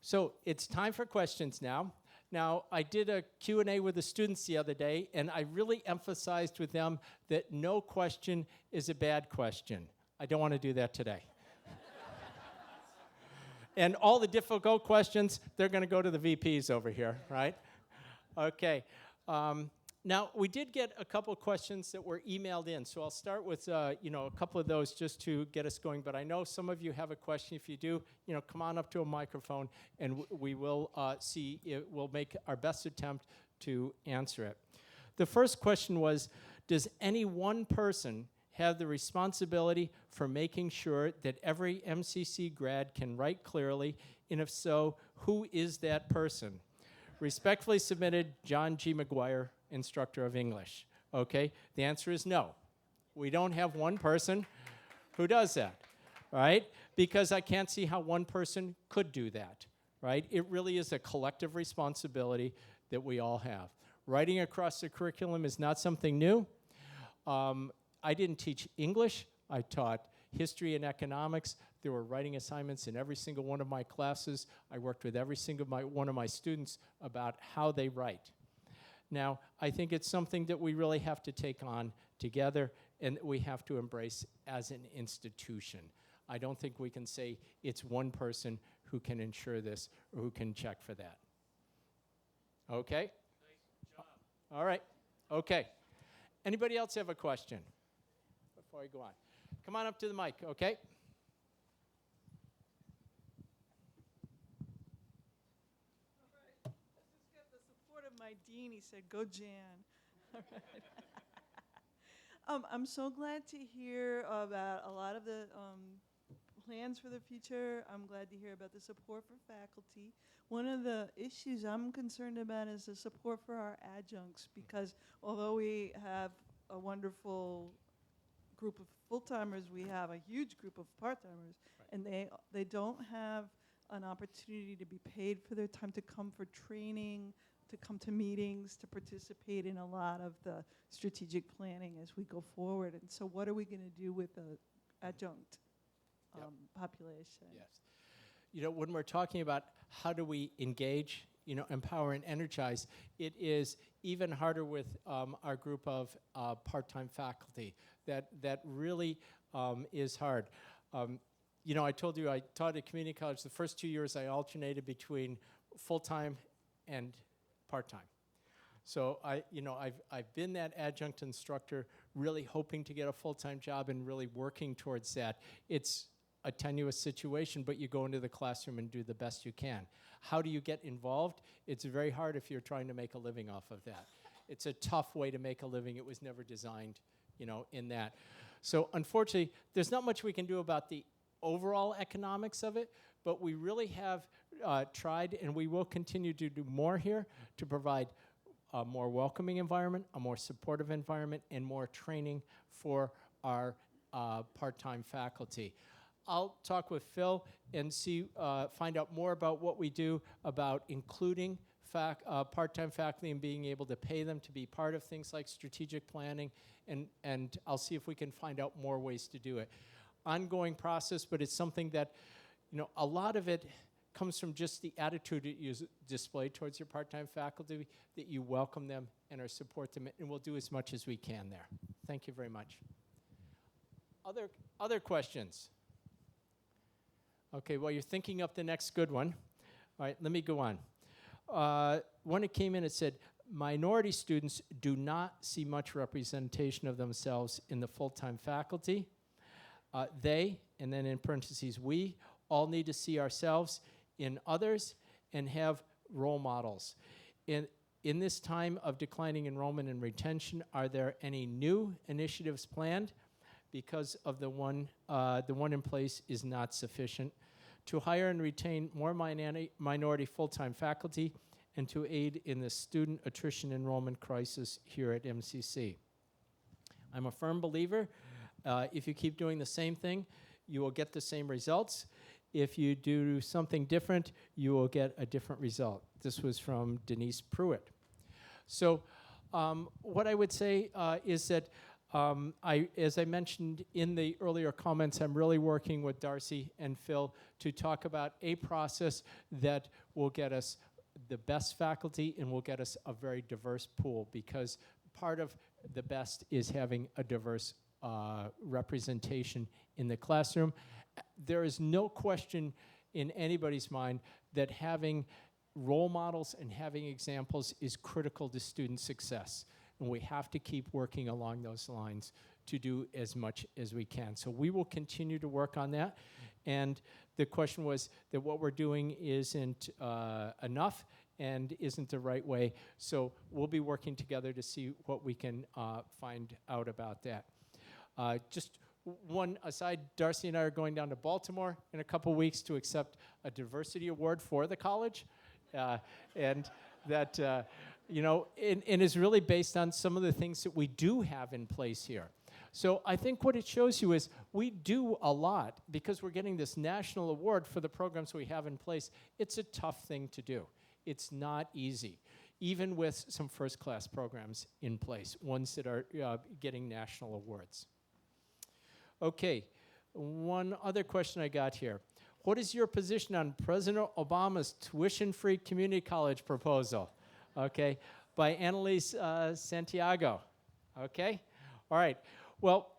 So it's time for questions now. Now, I did a Q&A with the students the other day, and I really emphasized with them that no question is a bad question. I don't want to do that today. And all the difficult questions, they're going to go to the VPs over here, right? Okay. Now, we did get a couple questions that were emailed in, so I'll start with a couple of those just to get us going. But I know some of you have a question. If you do, come on up to a microphone, and we will see. We'll make our best attempt to answer it. The first question was, does any one person have the responsibility for making sure that every MCC grad can write clearly, and if so, who is that person? Respectfully submitted, John G. McGuire, instructor of English. Okay, the answer is no. We don't have one person who does that, right? Because I can't see how one person could do that, right? It really is a collective responsibility that we all have. Writing across the curriculum is not something new. I didn't teach English. I taught history and economics. There were writing assignments in every single one of my classes. I worked with every single one of my students about how they write. Now, I think it's something that we really have to take on together and that we have to embrace as an institution. I don't think we can say it's one person who can ensure this or who can check for that. Okay? Nice job. All right. Okay. Anybody else have a question before I go on? Come on up to the mic, okay? My dean, he said, "Go Jan." All right. I'm so glad to hear about a lot of the plans for the future. I'm glad to hear about the support for faculty. One of the issues I'm concerned about is the support for our adjuncts, because although we have a wonderful group of full-timers, we have a huge group of part-timers, right. And they don't have an opportunity to be paid for their time to come for training, to come to meetings, to participate in a lot of the strategic planning as we go forward. And so what are we going to do with the adjunct population? Yes. When we're talking about how do we engage, empower and energize, it is even harder with our group of part-time faculty. That really is hard. I told you I taught at community college. The first 2 years I alternated between full-time and part-time. So I've been that adjunct instructor, really hoping to get a full-time job and really working towards that. It's a tenuous situation, but you go into the classroom and do the best you can. How do you get involved? It's very hard if you're trying to make a living off of that. It's a tough way to make a living. It was never designed, in that. So unfortunately, there's not much we can do about the overall economics of it, but we really have tried, and we will continue to do more here to provide a more welcoming environment, a more supportive environment, and more training for our part-time faculty. I'll talk with Phil and find out more about what we do about including part-time faculty and being able to pay them to be part of things like strategic planning, and I'll see if we can find out more ways to do it. Ongoing process, but it's something that, a lot of it comes from just the attitude that you display towards your part-time faculty, that you welcome them and support them, and we'll do as much as we can there. Thank you very much. Other questions? Okay, well, you're thinking up the next good one. All right, let me go on. When it came in, it said, minority students do not see much representation of themselves in the full-time faculty. They, and then in parentheses, we, all need to see ourselves in others and have role models. In this time of declining enrollment and retention, are there any new initiatives planned? Because of the one in place is not sufficient. To hire and retain more minority full-time faculty and to aid in the student attrition enrollment crisis here at MCC. I'm a firm believer, if you keep doing the same thing, you will get the same results. If you do something different, you will get a different result. This was from Denise Pruitt. So what I would say is that As I mentioned in the earlier comments, I'm really working with Darcy and Phil to talk about a process that will get us the best faculty and will get us a very diverse pool, because part of the best is having a diverse representation in the classroom. There is no question in anybody's mind that having role models and having examples is critical to student success. And we have to keep working along those lines to do as much as we can. So we will continue to work on that. And the question was that what we're doing isn't enough and isn't the right way. So we'll be working together to see what we can find out about that. Just one aside, Darcy and I are going down to Baltimore in a couple weeks to accept a diversity award for the college. And that, you know, and is really based on some of the things that we do have in place here. So I think what it shows you is we do a lot because we're getting this national award for the programs we have in place. It's a tough thing to do. It's not easy, even with some first-class programs in place, ones that are getting national awards. Okay, one other question I got here. What is your position on President Obama's tuition-free community college proposal? Okay, by Annalise Santiago. Okay, all right. Well,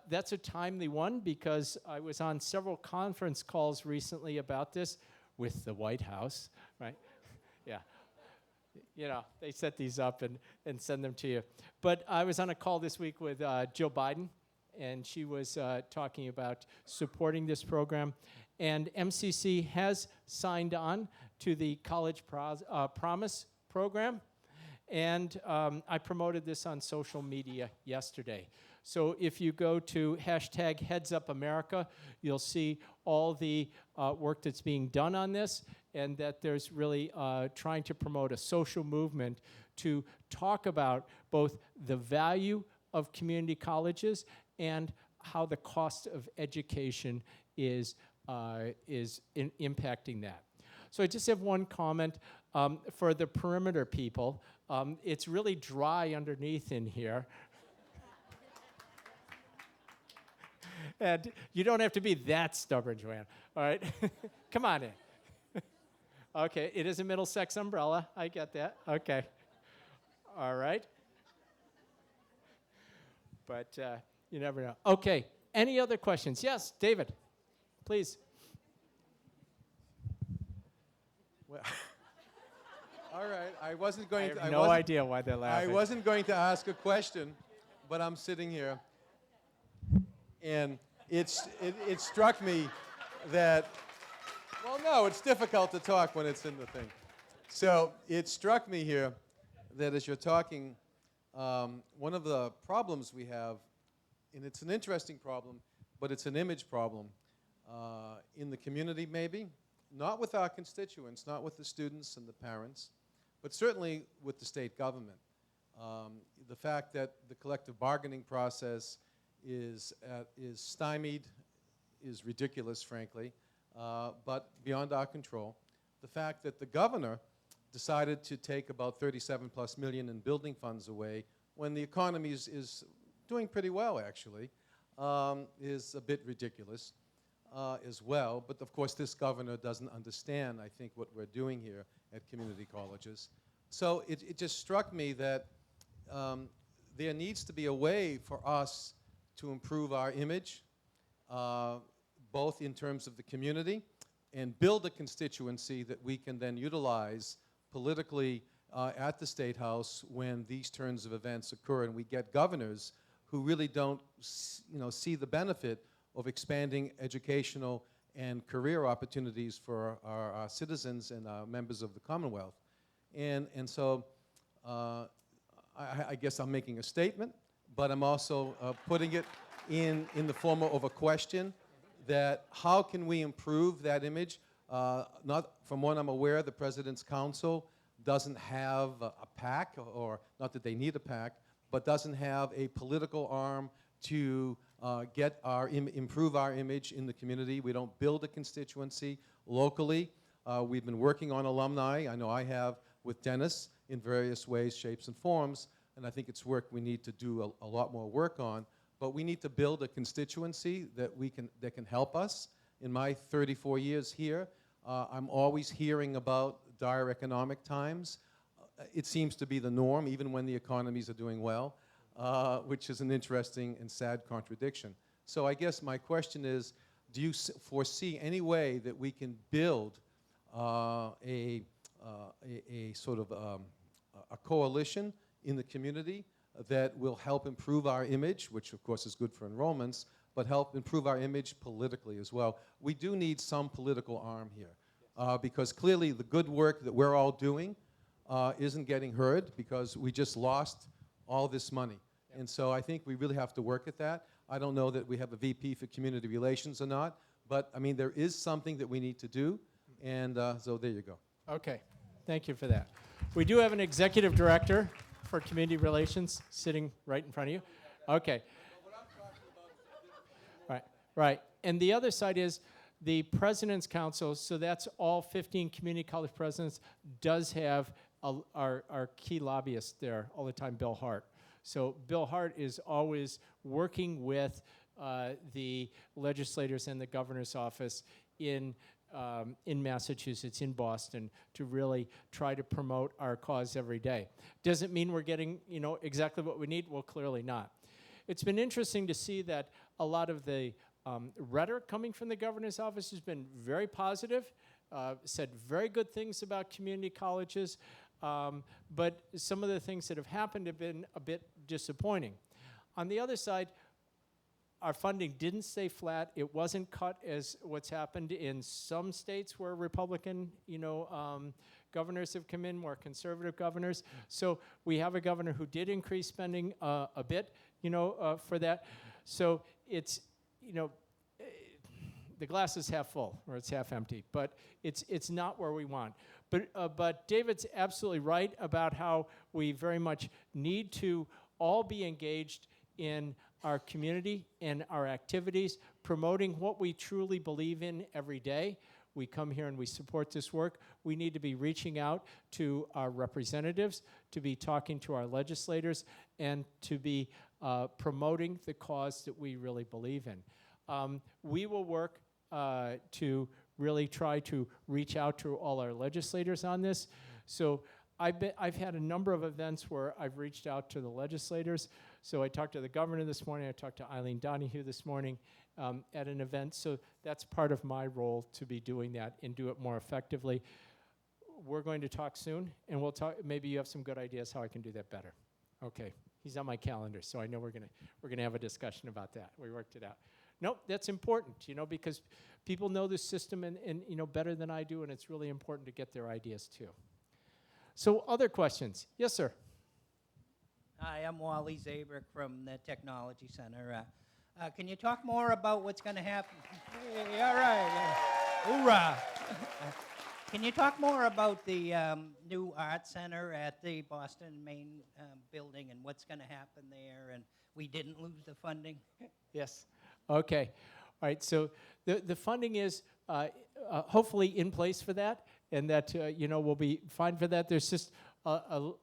that's a timely one because I was on several conference calls recently about this with the White House, right? Yeah. You know, they set these up and send them to you. But I was on a call this week with Joe Biden, and she was talking about supporting this program. And MCC has signed on to the College Promise program. And I promoted this on social media yesterday. So if you go to #HeadsUpAmerica, you'll see all the work that's being done on this, and that there's really trying to promote a social movement to talk about both the value of community colleges and how the cost of education is impacting that. So I just have one comment for the perimeter people. It's really dry underneath in here. And you don't have to be that stubborn, Joanne. All right? Come on in. Okay, it is a Middlesex umbrella. I get that. Okay. All right. But you never know. Okay, any other questions? Yes, David, please. Well, all right, I wasn't going to. I have no idea why they're laughing. I wasn't going to ask a question, but I'm sitting here, and it struck me that, well, no, it's difficult to talk when it's in the thing. So it struck me here that as you're talking, one of the problems we have, and it's an interesting problem, but it's an image problem in the community maybe, not with our constituents, not with the students and the parents, but certainly with the state government. The fact that the collective bargaining process is stymied is ridiculous, frankly, but beyond our control. The fact that the governor decided to take about $37+ million in building funds away when the economy is doing pretty well, actually, is a bit ridiculous as well. But of course, this governor doesn't understand, I think, what we're doing here at community colleges. So it just struck me that there needs to be a way for us to improve our image, both in terms of the community and build a constituency that we can then utilize politically at the State House when these turns of events occur, and we get governors who really don't see the benefit of expanding educational and career opportunities for our citizens and our members of the Commonwealth. And so I guess I'm making a statement, but I'm also putting it in the form of a question that how can we improve that image? Not from what I'm aware, the President's Council doesn't have a PAC, or not that they need a PAC, but doesn't have a political arm to improve our image in the community. We don't build a constituency locally. We've been working on alumni. I know I have with Dennis in various ways, shapes, and forms. and I think it's work we need to do a lot more work on. But we need to build a constituency that can help us. In my 34 years here, I'm always hearing about dire economic times. It seems to be the norm, even when the economies are doing well, which is an interesting and sad contradiction. So I guess my question is, do you foresee any way that we can build a sort of a coalition in the community that will help improve our image, which of course is good for enrollments, but help improve our image politically as well? We do need some political arm here, because clearly the good work that we're all doing isn't getting heard because we just lost all this money. Yep. And so I think we really have to work at that. I don't know that we have a VP for community relations or not, but I mean, there is something that we need to do, and so there you go. Okay, thank you for that. We do have an executive director for community relations sitting right in front of you. Okay. Right. And the other side is the President's Council, so that's all 15 community college presidents, does have our key lobbyist there all the time, Bill Hart. So Bill Hart is always working with the legislators and the governor's office in Massachusetts, in Boston, to really try to promote our cause every day. Does it mean we're getting, exactly what we need? Well, clearly not. It's been interesting to see that a lot of the rhetoric coming from the governor's office has been very positive, said very good things about community colleges, but some of the things that have happened have been a bit disappointing. On the other side, our funding didn't stay flat. It wasn't cut as what's happened in some states where Republican, governors have come in, more conservative governors. So we have a governor who did increase spending a bit, for that. So it's, the glass is half full or it's half empty, but it's not where we want. But David's absolutely right about how we very much need to all be engaged in our community and our activities, promoting what we truly believe in every day. We come here and we support this work. We need to be reaching out to our representatives, to be talking to our legislators, and to be promoting the cause that we really believe in. We will work to really try to reach out to all our legislators on this. So I've had a number of events where I've reached out to the legislators. So I talked to the governor this morning. I talked to Eileen Donahue this morning at an event. So that's part of my role, to be doing that and do it more effectively. We're going to talk soon, and we'll talk. Maybe you have some good ideas how I can do that better. Okay, he's on my calendar, so I know we're gonna have a discussion about that. We worked it out. Nope, that's important, because people know this system and better than I do, and it's really important to get their ideas too. So other questions? Yes, sir. Hi, I'm Wally Zabrik from the Technology Center. Can you talk more about what's going to happen? Hey, all right. Hoorah. Can you talk more about the new art center at the Boston main building and what's going to happen there? And we didn't lose the funding. Yes. Okay. All right. So the funding is hopefully in place for that, and that we'll be fine for that. There's just a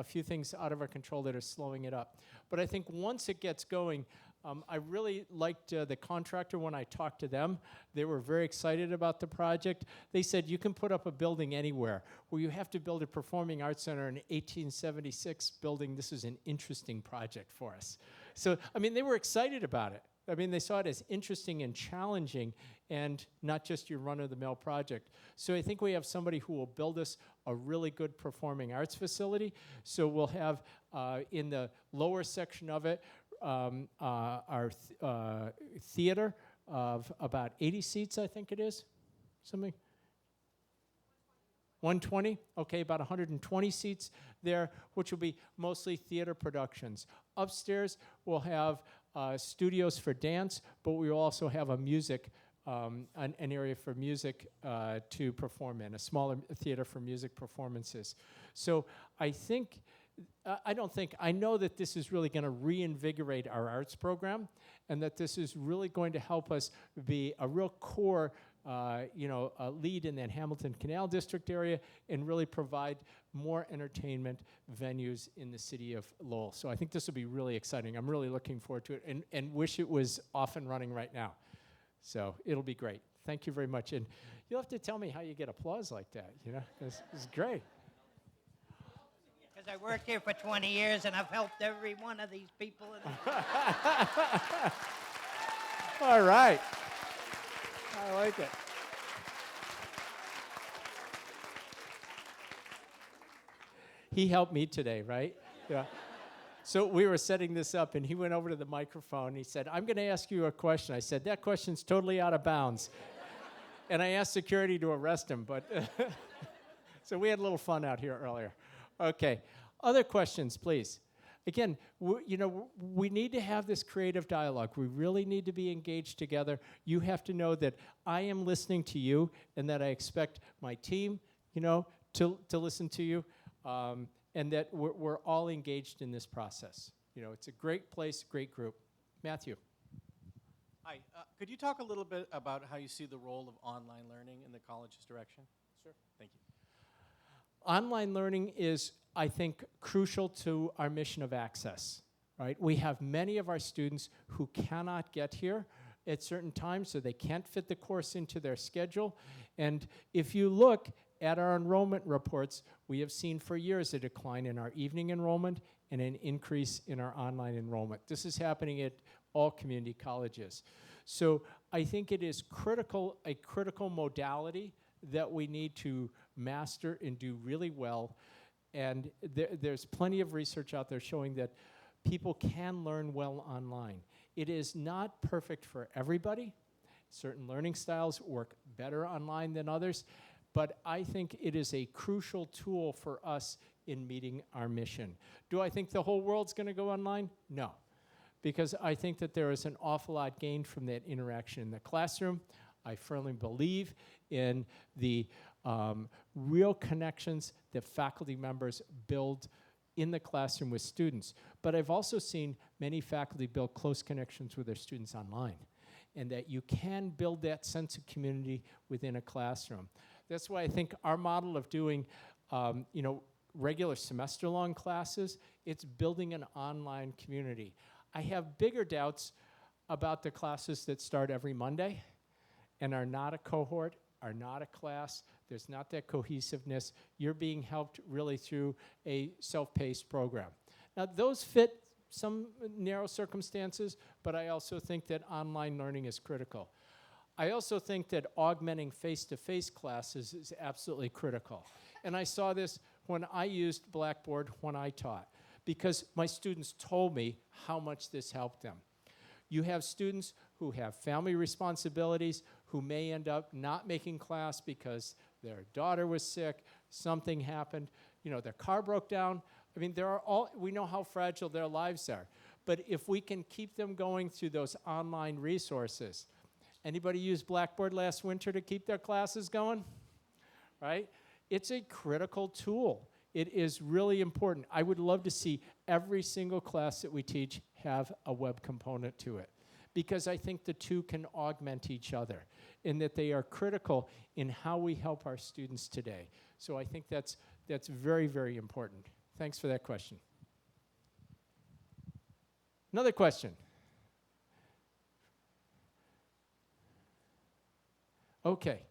few things out of our control that are slowing it up. But I think once it gets going, I really liked the contractor when I talked to them. They were very excited about the project. They said, you can put up a building anywhere. Well, you have to build a performing arts center in an 1876 building. This is an interesting project for us. So, they were excited about it. They saw it as interesting and challenging and not just your run-of-the-mill project. So I think we have somebody who will build us a really good performing arts facility. So we'll have, in the lower section of it, our theater of about 80 seats, I think it is, something. 120? Okay, about 120 seats there, which will be mostly theater productions. Upstairs, we'll have studios for dance, but we will also have a music, an area for music to perform in, a smaller theater for music performances. So I know that this is really going to reinvigorate our arts program, and that this is really going to help us be a real core lead in that Hamilton Canal District area and really provide more entertainment venues in the city of Lowell. So I think this will be really exciting. I'm really looking forward to it and wish it was off and running right now. So it'll be great. Thank you very much. And you'll have to tell me how you get applause like that, It's great. Because I worked here for 20 years and I've helped every one of these people. All right. I like it. He helped me today, right? Yeah. So we were setting this up, and he went over to the microphone. And he said, "I'm going to ask you a question." I said, "That question's totally out of bounds." And I asked security to arrest him, but so we had a little fun out here earlier. Okay. Other questions, please. Again, we need to have this creative dialogue. We really need to be engaged together. You have to know that I am listening to you and that I expect my team, to listen to you, and that we're all engaged in this process. It's a great place, great group. Matthew. Hi. Could you talk a little bit about how you see the role of online learning in the college's direction? Sure. Thank you. Online learning is, I think, crucial to our mission of access, right? We have many of our students who cannot get here at certain times, so they can't fit the course into their schedule. And if you look at our enrollment reports, we have seen for years a decline in our evening enrollment and an increase in our online enrollment. This is happening at all community colleges. So I think it is a critical modality that we need to master and do really well. And there's plenty of research out there showing that people can learn well online. It is not perfect for everybody. Certain learning styles work better online than others, but I think it is a crucial tool for us in meeting our mission. Do I think the whole world's going to go online? No, because I think that there is an awful lot gained from that interaction in the classroom. I firmly believe in the real connections that faculty members build in the classroom with students. But I've also seen many faculty build close connections with their students online, and that you can build that sense of community within a classroom. That's why I think our model of doing regular semester-long classes, it's building an online community. I have bigger doubts about the classes that start every Monday and are not a cohort, are not a class. There's not that cohesiveness. You're being helped really through a self-paced program. Now, those fit some narrow circumstances, but I also think that online learning is critical. I also think that augmenting face-to-face classes is absolutely critical. And I saw this when I used Blackboard when I taught, because my students told me how much this helped them. You have students who have family responsibilities who may end up not making class because their daughter was sick, something happened, their car broke down. I mean, we know how fragile their lives are. But if we can keep them going through those online resources, anybody use Blackboard last winter to keep their classes going? Right? It's a critical tool. It is really important. I would love to see every single class that we teach have a web component to it, because I think the two can augment each other in that they are critical in how we help our students today. So I think that's very, very important. Thanks for that question. Another question. Okay.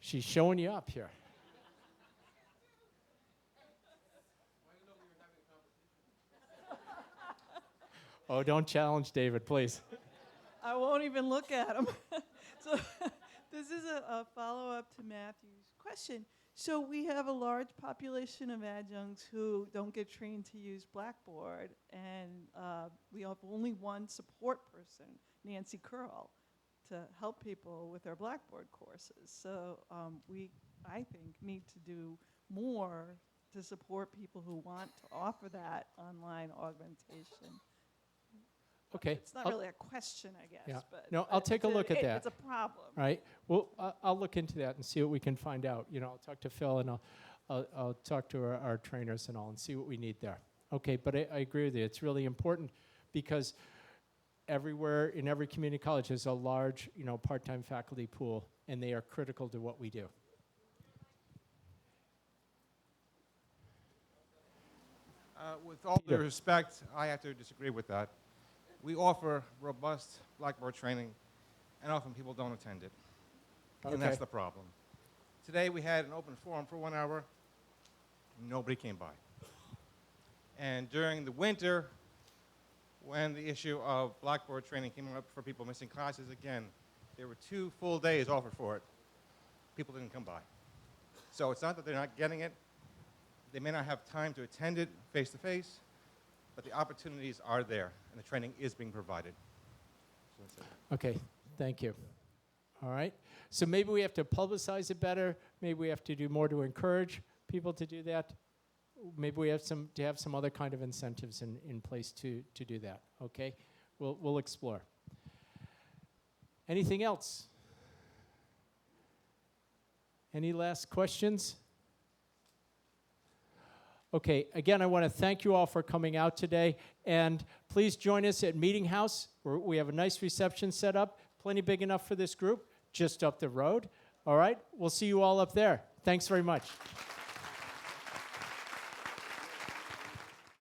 She's showing you up here. Oh, don't challenge David, please. I won't even look at him. So this is a follow-up to Matthew's question. So we have a large population of adjuncts who don't get trained to use Blackboard, and we have only one support person, Nancy Curl, to help people with their Blackboard courses. So I think, need to do more to support people who want to offer that online augmentation. Okay. It's not really a question, I guess. Yeah. But No, I'll take a look at that. It's a problem. Right. Well, I'll look into that and see what we can find out. I'll talk to Phil and I'll talk to our trainers and all and see what we need there. Okay, but I agree with you. It's really important because everywhere in every community college is a large, part-time faculty pool, and they are critical to what we do. With all due Peter. respect, I have to disagree with that. We offer robust Blackboard training, and often people don't attend it. And that's Okay. the problem. Today we had an open forum for 1 hour. Nobody came by. And during the winter, when the issue of Blackboard training came up for people missing classes, again, there were 2 full days offered for it. People didn't come by. So it's not that they're not getting it. They may not have time to attend it face-to-face, but the opportunities are there, and the training is being provided. So that's it. Okay, thank you. All right. So maybe we have to publicize it better. Maybe we have to do more to encourage people to do that. Maybe we have to have some other kind of incentives in place to do that. Okay, we'll explore. Anything else? Any last questions? Okay, again, I want to thank you all for coming out today, and please join us at Meeting House, where we have a nice reception set up, plenty big enough for this group, just up the road. All right, we'll see you all up there. Thanks very much.